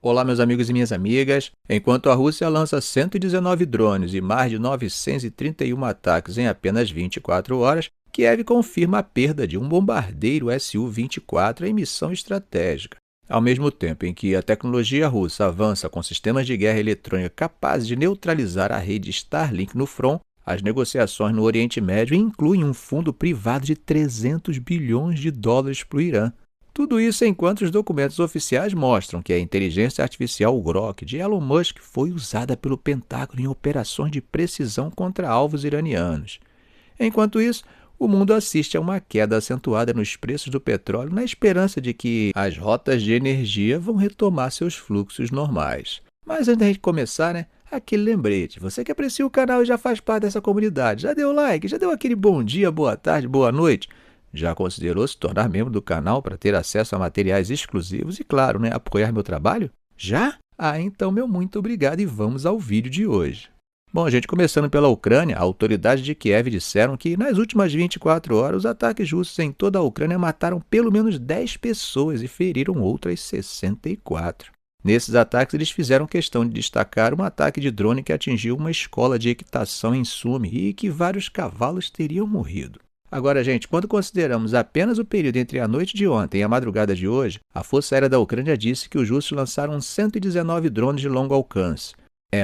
Olá, meus amigos e minhas amigas. Enquanto a Rússia lança 119 drones e mais de 931 ataques em apenas 24 horas, Kiev confirma a perda de um bombardeiro Su-24 em missão estratégica. Ao mesmo tempo em que a tecnologia russa avança com sistemas de guerra eletrônica capazes de neutralizar a rede Starlink no front, as negociações no Oriente Médio incluem um fundo privado de 300 bilhões de dólares para o Irã. Tudo isso enquanto os documentos oficiais mostram que a inteligência artificial Grok de Elon Musk foi usada pelo Pentágono em operações de precisão contra alvos iranianos. Enquanto isso, o mundo assiste a uma queda acentuada nos preços do petróleo na esperança de que as rotas de energia vão retomar seus fluxos normais. Mas antes da gente começar, aquele lembrete. Você que aprecia o canal e já faz parte dessa comunidade, já deu like, já deu aquele bom dia, boa tarde, boa noite? Já considerou se tornar membro do canal para ter acesso a materiais exclusivos e, claro, apoiar meu trabalho? Já? Então, meu muito obrigado e vamos ao vídeo de hoje. Bom, gente, começando pela Ucrânia, autoridades de Kiev disseram que nas últimas 24 horas os ataques russos em toda a Ucrânia mataram pelo menos 10 pessoas e feriram outras 64. Nesses ataques, eles fizeram questão de destacar um ataque de drone que atingiu uma escola de equitação em Sumy e que vários cavalos teriam morrido. Agora, gente, quando consideramos apenas o período entre a noite de ontem e a madrugada de hoje, a Força Aérea da Ucrânia disse que os russos lançaram 119 drones de longo alcance.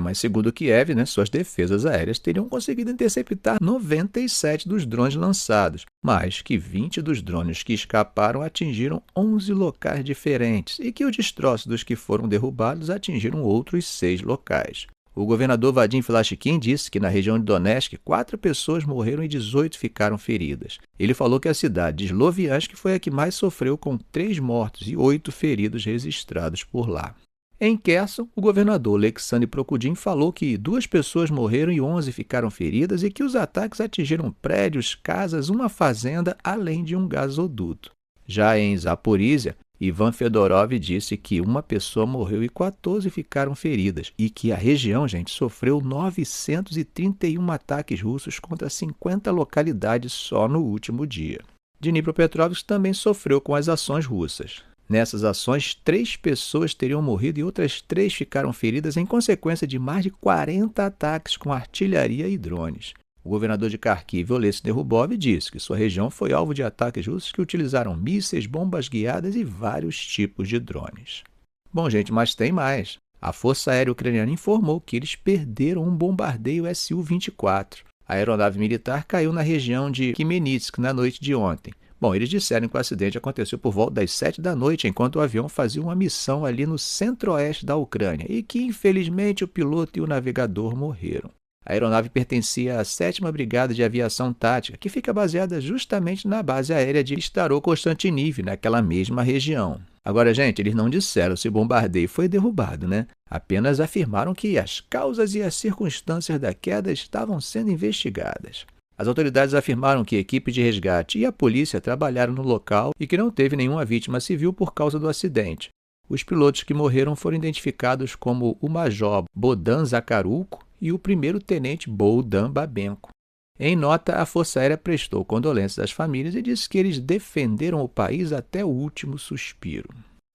Mas segundo Kiev, suas defesas aéreas teriam conseguido interceptar 97 dos drones lançados, mas que 20 dos drones que escaparam atingiram 11 locais diferentes e que os destroços dos que foram derrubados atingiram outros 6 locais. O governador Vadim Filashkin disse que na região de Donetsk, 4 pessoas morreram e 18 ficaram feridas. Ele falou que a cidade de Sloviansk foi a que mais sofreu, com 3 mortos e 8 feridos registrados por lá. Em Kherson, o governador Oleksandr Prokudin falou que 2 pessoas morreram e 11 ficaram feridas e que os ataques atingiram prédios, casas, uma fazenda, além de um gasoduto. Já em Zaporizhia, Ivan Fedorov disse que 1 pessoa morreu e 14 ficaram feridas e que a região, sofreu 931 ataques russos contra 50 localidades só no último dia. Dnipropetrovsk também sofreu com as ações russas. Nessas ações, 3 pessoas teriam morrido e outras 3 ficaram feridas em consequência de mais de 40 ataques com artilharia e drones. O governador de Kharkiv, Olesy Nerubov, disse que sua região foi alvo de ataques russos que utilizaram mísseis, bombas guiadas e vários tipos de drones. Bom, gente, mas tem mais. A Força Aérea Ucraniana informou que eles perderam um bombardeio Su-24. A aeronave militar caiu na região de Khmelnytsk na noite de ontem. Bom, eles disseram que o acidente aconteceu por volta das 7 da noite, enquanto o avião fazia uma missão ali no centro-oeste da Ucrânia e que, infelizmente, o piloto e o navegador morreram. A aeronave pertencia à 7ª Brigada de Aviação Tática, que fica baseada justamente na base aérea de Starokostantiniv, naquela mesma região. Agora, gente, eles não disseram se o bombardeio foi derrubado, Apenas afirmaram que as causas e as circunstâncias da queda estavam sendo investigadas. As autoridades afirmaram que a equipe de resgate e a polícia trabalharam no local e que não teve nenhuma vítima civil por causa do acidente. Os pilotos que morreram foram identificados como o Major Bohdan Zakharuk e o primeiro-tenente Bohdan Babenko. Em nota, a Força Aérea prestou condolências às famílias e disse que eles defenderam o país até o último suspiro.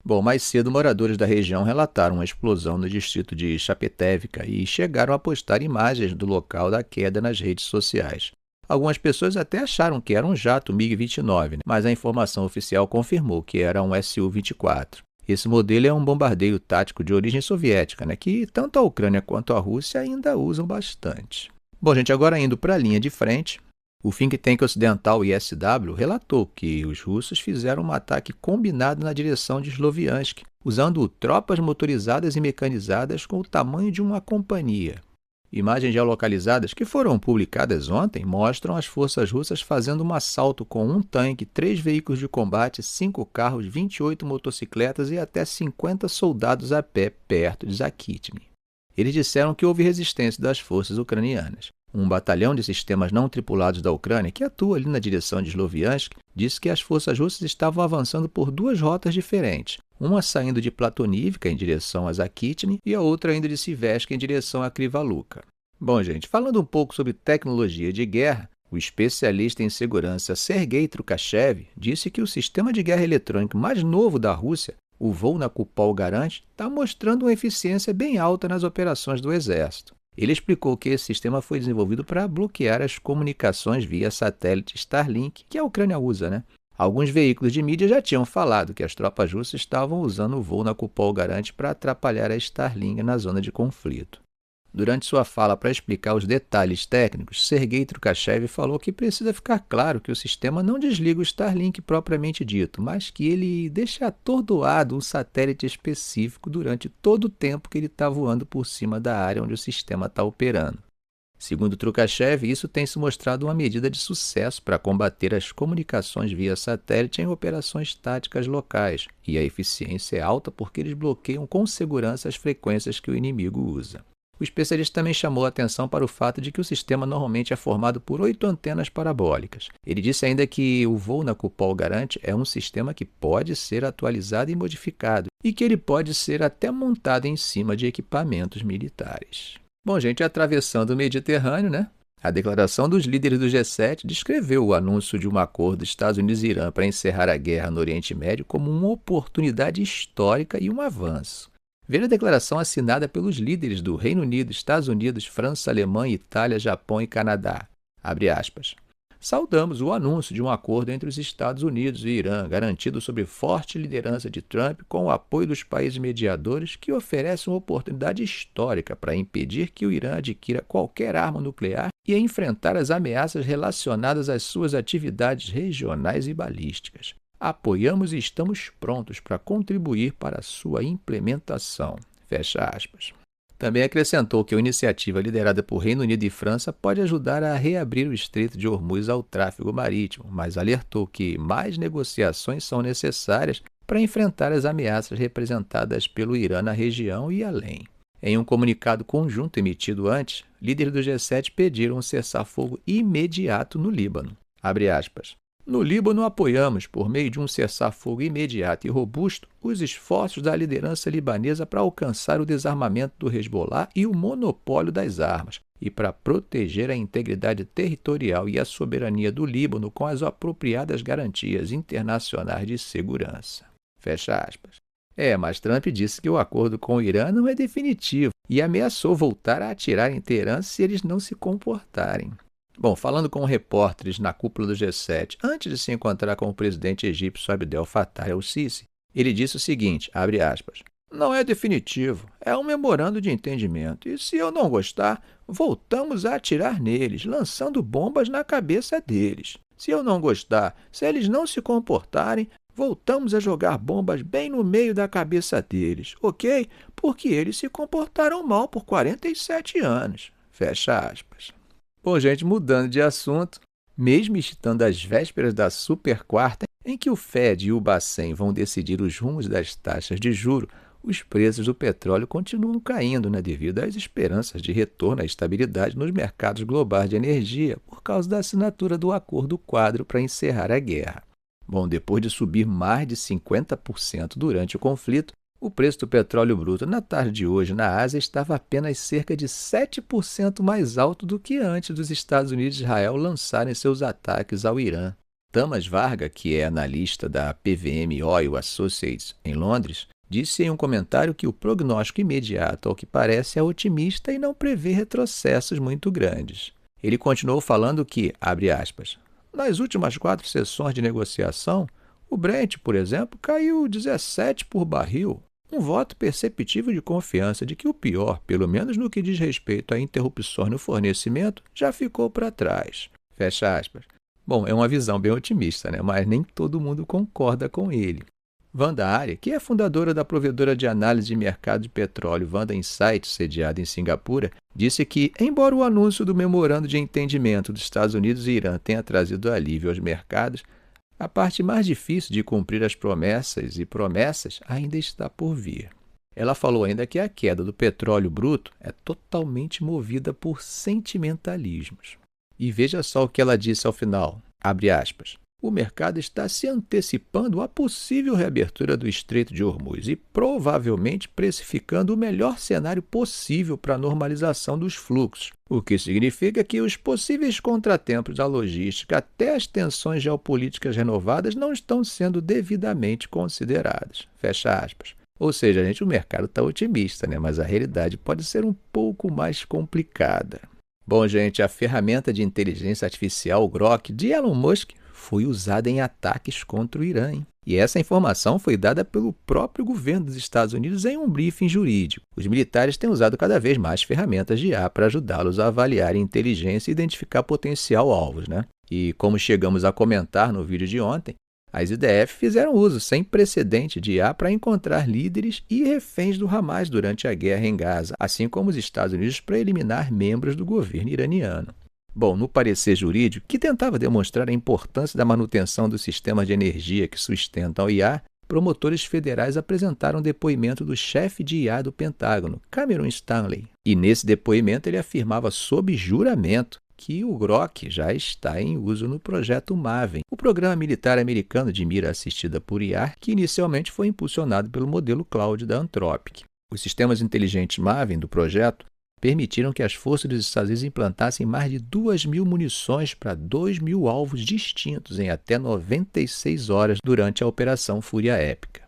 Bom, mais cedo, moradores da região relataram uma explosão no distrito de Chapetevka e chegaram a postar imagens do local da queda nas redes sociais. Algumas pessoas até acharam que era um jato MiG-29, mas a informação oficial confirmou que era um Su-24. Esse modelo é um bombardeiro tático de origem soviética, que tanto a Ucrânia quanto a Rússia ainda usam bastante. Bom, gente, agora indo para a linha de frente, o think tank ocidental ISW relatou que os russos fizeram um ataque combinado na direção de Sloviansk, usando tropas motorizadas e mecanizadas com o tamanho de uma companhia. Imagens geolocalizadas que foram publicadas ontem mostram as forças russas fazendo um assalto com 1 tanque, 3 veículos de combate, 5 carros, 28 motocicletas e até 50 soldados a pé perto de Zakhytny. Eles disseram que houve resistência das forças ucranianas. Um batalhão de sistemas não tripulados da Ucrânia, que atua ali na direção de Sloviansk, disse que as forças russas estavam avançando por 2 rotas diferentes, uma saindo de Platonivka em direção a Zakhytny e a outra indo de Siversk em direção a Krivaluka. Bom, gente, falando um pouco sobre tecnologia de guerra, o especialista em segurança Sergei Trukachev disse que o sistema de guerra eletrônico mais novo da Rússia O voo na Cupol Garante está mostrando uma eficiência bem alta nas operações do Exército. Ele explicou que esse sistema foi desenvolvido para bloquear as comunicações via satélite Starlink, que a Ucrânia usa, né? Alguns veículos de mídia já tinham falado que as tropas russas estavam usando o voo na Cupol Garante para atrapalhar a Starlink na zona de conflito. Durante sua fala para explicar os detalhes técnicos, Sergei Trukachev falou que precisa ficar claro que o sistema não desliga o Starlink propriamente dito, mas que ele deixa atordoado um satélite específico durante todo o tempo que ele está voando por cima da área onde o sistema está operando. Segundo Trukachev, isso tem se mostrado uma medida de sucesso para combater as comunicações via satélite em operações táticas locais, e a eficiência é alta porque eles bloqueiam com segurança as frequências que o inimigo usa. O especialista também chamou a atenção para o fato de que o sistema normalmente é formado por 8 antenas parabólicas. Ele disse ainda que o voo na Cupol Garante é um sistema que pode ser atualizado e modificado, e que ele pode ser até montado em cima de equipamentos militares. Bom, gente, atravessando o Mediterrâneo, né? A declaração dos líderes do G7 descreveu o anúncio de um acordo Estados Unidos e Irã para encerrar a guerra no Oriente Médio como uma oportunidade histórica e um avanço. Veja a declaração assinada pelos líderes do Reino Unido, Estados Unidos, França, Alemanha, Itália, Japão e Canadá. Abre aspas. Saudamos o anúncio de um acordo entre os Estados Unidos e Irã, garantido sob forte liderança de Trump, com o apoio dos países mediadores, que oferece uma oportunidade histórica para impedir que o Irã adquira qualquer arma nuclear e enfrentar as ameaças relacionadas às suas atividades regionais e balísticas. Apoiamos e estamos prontos para contribuir para a sua implementação. Fecha aspas. Também acrescentou que a iniciativa liderada por Reino Unido e França pode ajudar a reabrir o Estreito de Hormuz ao tráfego marítimo, mas alertou que mais negociações são necessárias para enfrentar as ameaças representadas pelo Irã na região e além. Em um comunicado conjunto emitido antes, líderes do G7 pediram um cessar-fogo imediato no Líbano. Abre aspas. No Líbano, apoiamos, por meio de um cessar-fogo imediato e robusto, os esforços da liderança libanesa para alcançar o desarmamento do Hezbollah e o monopólio das armas, e para proteger a integridade territorial e a soberania do Líbano com as apropriadas garantias internacionais de segurança. Fecha aspas. Mas Trump disse que o acordo com o Irã não é definitivo e ameaçou voltar a atirar em Teherã se eles não se comportarem. Bom, falando com repórteres na cúpula do G7, antes de se encontrar com o presidente egípcio Abdel Fattah el-Sisi, ele disse o seguinte, abre aspas, não é definitivo, é um memorando de entendimento, e se eu não gostar, voltamos a atirar neles, lançando bombas na cabeça deles. Se eu não gostar, se eles não se comportarem, voltamos a jogar bombas bem no meio da cabeça deles, ok? Porque eles se comportaram mal por 47 anos. Fecha aspas. Bom, gente, mudando de assunto, mesmo estando às vésperas da super quarta, em que o Fed e o Bacen vão decidir os rumos das taxas de juro, os preços do petróleo continuam caindo, devido às esperanças de retorno à estabilidade nos mercados globais de energia por causa da assinatura do acordo quadro para encerrar a guerra. Bom, depois de subir mais de 50% durante o conflito, o preço do petróleo bruto na tarde de hoje na Ásia estava apenas cerca de 7% mais alto do que antes dos Estados Unidos e Israel lançarem seus ataques ao Irã. Tamas Varga, que é analista da PVM Oil Associates em Londres, disse em um comentário que o prognóstico imediato, ao que parece, é otimista e não prevê retrocessos muito grandes. Ele continuou falando que, abre aspas, nas últimas 4 sessões de negociação, o Brent, por exemplo, caiu 17 por barril. Um voto perceptível de confiança de que o pior, pelo menos no que diz respeito a interrupções no fornecimento, já ficou para trás. Fecha aspas. Bom, é uma visão bem otimista, mas nem todo mundo concorda com ele. Wanda Arya, que é fundadora da provedora de análise de mercado de petróleo Wanda Insights, sediada em Singapura, disse que, embora o anúncio do memorando de entendimento dos Estados Unidos e Irã tenha trazido alívio aos mercados, a parte mais difícil de cumprir as promessas ainda está por vir. Ela falou ainda que a queda do petróleo bruto é totalmente movida por sentimentalismos. E veja só o que ela disse ao final, abre aspas, o mercado está se antecipando à possível reabertura do Estreito de Hormuz e provavelmente precificando o melhor cenário possível para a normalização dos fluxos, o que significa que os possíveis contratempos da logística até as tensões geopolíticas renovadas não estão sendo devidamente consideradas. Fecha aspas. Ou seja, gente, o mercado está otimista, né? Mas a realidade pode ser um pouco mais complicada. Bom, gente, a ferramenta de inteligência artificial Grok de Elon Musk foi usada em ataques contra o Irã, hein? E essa informação foi dada pelo próprio governo dos Estados Unidos em um briefing jurídico. Os militares têm usado cada vez mais ferramentas de IA para ajudá-los a avaliar a inteligência e identificar potencial alvos, né? E como chegamos a comentar no vídeo de ontem, as IDF fizeram uso sem precedente de IA para encontrar líderes e reféns do Hamas durante a guerra em Gaza, assim como os Estados Unidos para eliminar membros do governo iraniano. Bom, no parecer jurídico, que tentava demonstrar a importância da manutenção dos sistemas de energia que sustentam o IA, promotores federais apresentaram depoimento do chefe de IA do Pentágono, Cameron Stanley. E nesse depoimento ele afirmava sob juramento que o Grok já está em uso no projeto Maven, o programa militar americano de mira assistida por IA, que inicialmente foi impulsionado pelo modelo cloud da Anthropic. Os sistemas inteligentes Maven do projeto permitiram que as forças dos Estados Unidos implantassem mais de 2.000 munições para 2.000 alvos distintos em até 96 horas durante a Operação Fúria Épica.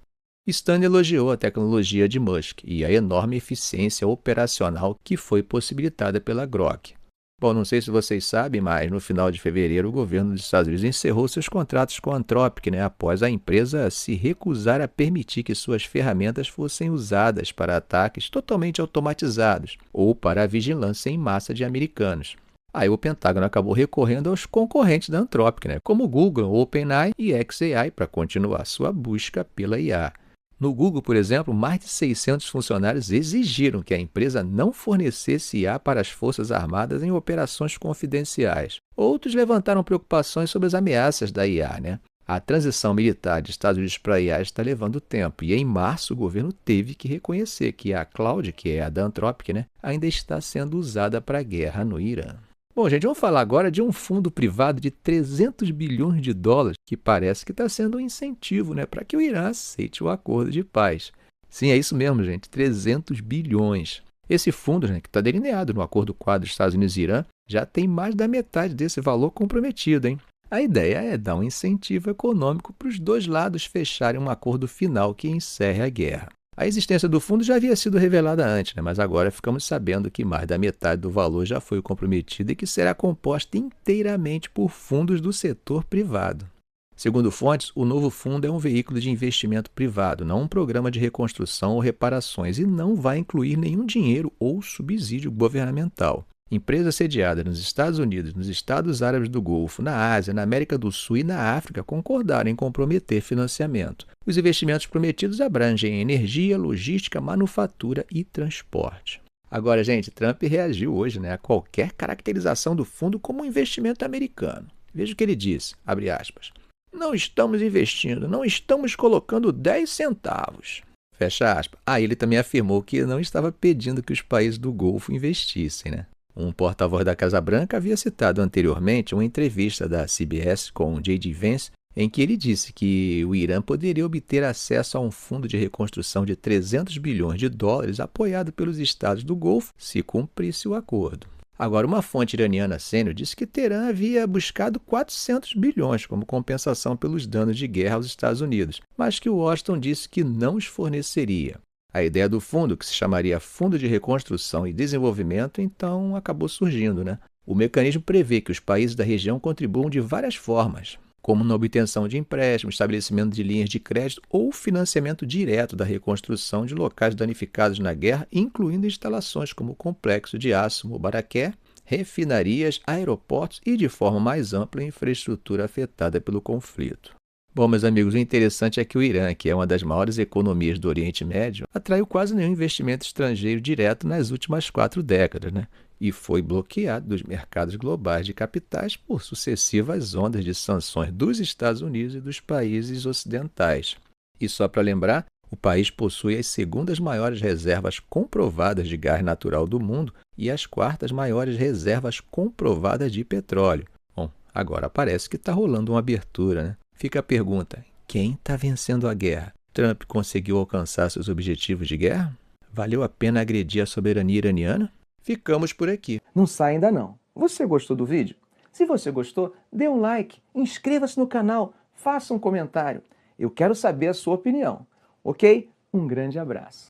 Stan elogiou a tecnologia de Musk e a enorme eficiência operacional que foi possibilitada pela Grok. Bom, não sei se vocês sabem, mas no final de fevereiro o governo dos Estados Unidos encerrou seus contratos com a Anthropic, após a empresa se recusar a permitir que suas ferramentas fossem usadas para ataques totalmente automatizados ou para a vigilância em massa de americanos. Aí o Pentágono acabou recorrendo aos concorrentes da Anthropic, como Google, OpenAI e xAI, para continuar sua busca pela IA. No Google, por exemplo, mais de 600 funcionários exigiram que a empresa não fornecesse IA para as Forças Armadas em operações confidenciais. Outros levantaram preocupações sobre as ameaças da IA, A transição militar dos Estados Unidos para a IA está levando tempo e em março o governo teve que reconhecer que a Cloud, que é a da Anthropic, ainda está sendo usada para a guerra no Irã. Bom, gente, vamos falar agora de um fundo privado de 300 bilhões de dólares que parece que está sendo um incentivo, para que o Irã aceite o acordo de paz. Sim, é isso mesmo, gente, 300 bilhões. Esse fundo, que está delineado no Acordo Quadro Estados Unidos e Irã, já tem mais da metade desse valor comprometido, hein? A ideia é dar um incentivo econômico para os dois lados fecharem um acordo final que encerre a guerra. A existência do fundo já havia sido revelada antes, mas agora ficamos sabendo que mais da metade do valor já foi comprometido e que será composta inteiramente por fundos do setor privado. Segundo fontes, o novo fundo é um veículo de investimento privado, não um programa de reconstrução ou reparações, e não vai incluir nenhum dinheiro ou subsídio governamental. Empresas sediadas nos Estados Unidos, nos Estados Árabes do Golfo, na Ásia, na América do Sul e na África comportaram em comprometer financiamento. Os investimentos prometidos abrangem energia, logística, manufatura e transporte. Agora, gente, Trump reagiu hoje a qualquer caracterização do fundo como um investimento americano. Veja o que ele disse, abre aspas, "Não estamos investindo, não estamos colocando 10 centavos. Fecha aspas. Ele também afirmou que não estava pedindo que os países do Golfo investissem, Um porta-voz da Casa Branca havia citado anteriormente uma entrevista da CBS com J.D. Vance, em que ele disse que o Irã poderia obter acesso a um fundo de reconstrução de 300 bilhões de dólares apoiado pelos estados do Golfo se cumprisse o acordo. Agora, uma fonte iraniana sênior disse que Teherã havia buscado 400 bilhões como compensação pelos danos de guerra aos Estados Unidos, mas que Washington disse que não os forneceria. A ideia do fundo, que se chamaria Fundo de Reconstrução e Desenvolvimento, então acabou surgindo, O mecanismo prevê que os países da região contribuam de várias formas, como na obtenção de empréstimos, estabelecimento de linhas de crédito ou financiamento direto da reconstrução de locais danificados na guerra, incluindo instalações como o Complexo de Aço Mubarakeh, refinarias, aeroportos e, de forma mais ampla, a infraestrutura afetada pelo conflito. Bom, meus amigos, o interessante é que o Irã, que é uma das maiores economias do Oriente Médio, atraiu quase nenhum investimento estrangeiro direto nas últimas 4 décadas, E foi bloqueado dos mercados globais de capitais por sucessivas ondas de sanções dos Estados Unidos e dos países ocidentais. E só para lembrar, o país possui as segundas maiores reservas comprovadas de gás natural do mundo e as quartas maiores reservas comprovadas de petróleo. Bom, Agora parece que está rolando uma abertura, né? Fica a pergunta: quem está vencendo a guerra? Trump conseguiu alcançar seus objetivos de guerra? Valeu a pena agredir a soberania iraniana? Ficamos por aqui. Não sai ainda não. Você gostou do vídeo? Se você gostou, dê um like, inscreva-se no canal, faça um comentário. Eu quero saber a sua opinião, ok? Um grande abraço.